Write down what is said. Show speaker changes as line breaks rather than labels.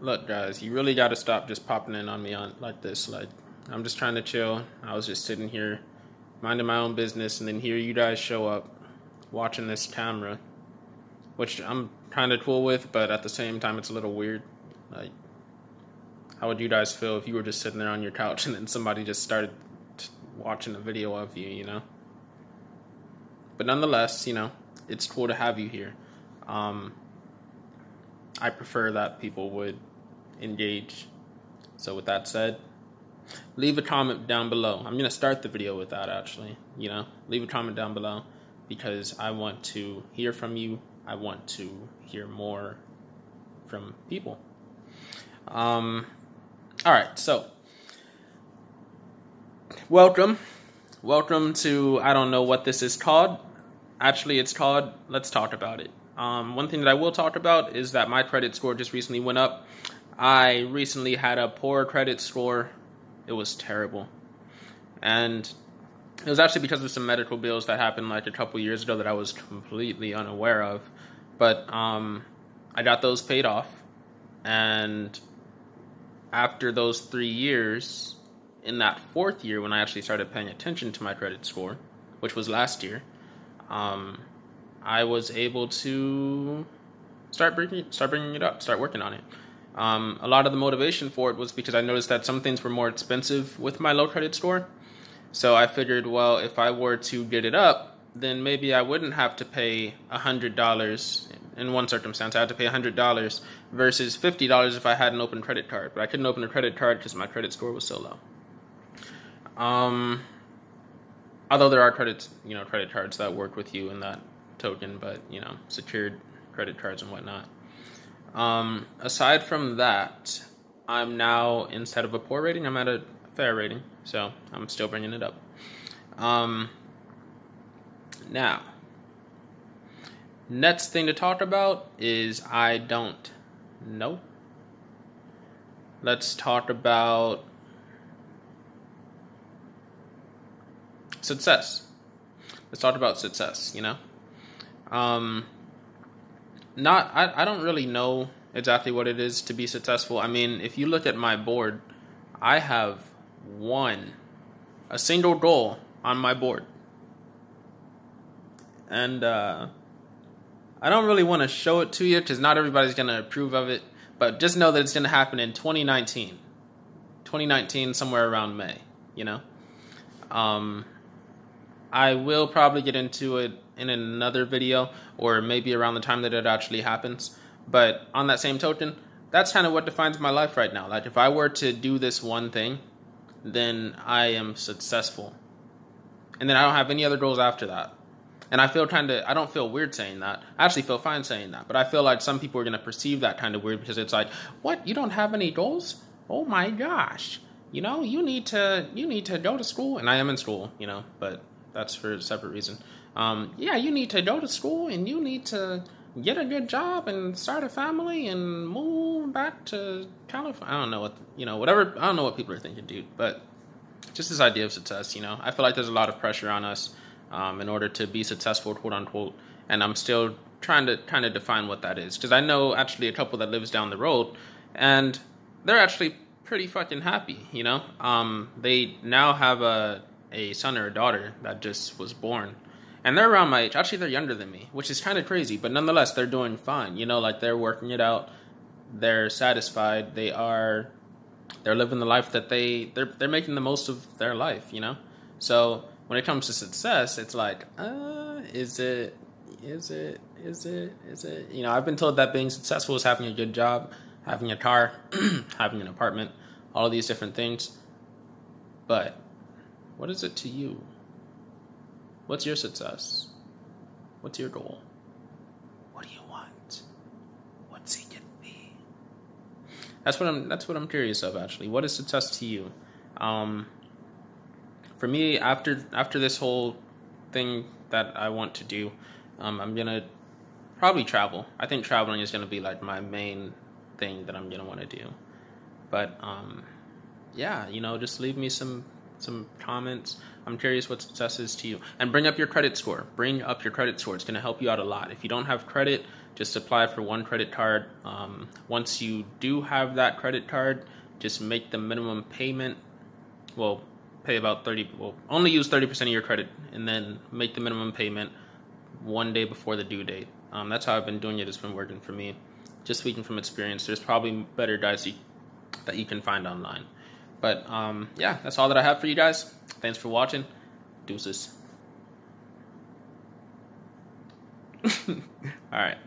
Look, guys, you really got to stop just popping in on me on like this. Like, I'm just trying to chill. I was just sitting here, minding my own business, and then here you guys show up, watching this camera, which I'm kind of cool with, but at the same time, it's a little weird. Like, how would you guys feel if you were just sitting there on your couch and then somebody just started watching a video of you, you know? But nonetheless, you know, it's cool to have you here. I prefer that people would engage. So with that said, leave a comment down below. I'm going to start the video with that, actually. You know, leave a comment down below because I want to hear from you. I want to hear more from people. All right, so welcome to, I don't know what this is called. Actually, it's called Let's Talk About It. One thing that I will talk about is that my credit score just recently went up. I recently had a poor credit score. It was terrible. And it was actually because of some medical bills that happened like a couple years ago that I was completely unaware of. But I got those paid off. And after those 3 years, in that fourth year when I actually started paying attention to my credit score, which was last year, I was able to start bringing it up, start working on it. A lot of the motivation for it was because I noticed that some things were more expensive with my low credit score. So I figured, well, if I were to get it up, then maybe I wouldn't have to pay $100. In one circumstance, I had to pay $100 versus $50 if I had an open credit card. But I couldn't open a credit card because my credit score was so low. Although there are credit cards that work with you in that token, but, you know, secured credit cards and whatnot. Aside from that, I'm now, instead of a poor rating, I'm at a fair rating, so I'm still bringing it up. Now, next thing to talk about is I don't know. Let's talk about success. Let's talk about success, you know? I don't really know exactly what it is to be successful. I mean, if you look at my board, I have a single goal on my board. And I don't really want to show it to you because not everybody's going to approve of it. But just know that it's going to happen in 2019. 2019, somewhere around May, you know? I will probably get into it in another video or maybe around the time that it actually happens. But on that same token, that's kind of what defines my life right now. Like, if I were to do this one thing, then I am successful. And then I don't have any other goals after that. And I don't feel weird saying that. I actually feel fine saying that. But I feel like some people are going to perceive that kind of weird because it's like, what? You don't have any goals? Oh my gosh. You know, you need to go to school. And I am in school, you know, but that's for a separate reason. Yeah, you need to go to school and you need to get a good job and start a family and move back to California. I don't know whatever. I don't know what people are thinking, dude. But just this idea of success, you know, I feel like there's a lot of pressure on us in order to be successful, quote unquote. And I'm still trying to kind of define what that is. Because I know actually a couple that lives down the road and they're actually pretty fucking happy, you know. They now have a son or a daughter that just was born. And they're around my age. Actually, they're younger than me, which is kind of crazy. But nonetheless, they're doing fine. You know, like they're working it out. They're satisfied. They're living the life that they're making the most of their life, you know? So when it comes to success, it's like, is it? You know, I've been told that being successful is having a good job, having a car, having an apartment, all of these different things. But what is it to you? What's your success? What's your goal? What do you want? What's it gonna be? That's what I'm curious of, actually. What is success to you? For me, after this whole thing that I want to do, I'm gonna probably travel. I think traveling is gonna be like my main thing that I'm gonna want to do. But yeah, you know, just leave me some some comments. I'm curious what success is to you. And bring up your credit score. Bring up your credit score. It's going to help you out a lot. If you don't have credit, just apply for one credit card. Once you do have that credit card, just make the minimum payment. Well, pay about 30. Well, only use 30% of your credit, and then make the minimum payment one day before the due date. That's how I've been doing it. It's been working for me. Just speaking from experience, there's probably better guys that you can find online. But yeah, that's all that I have for you guys. Thanks for watching. Deuces. All right.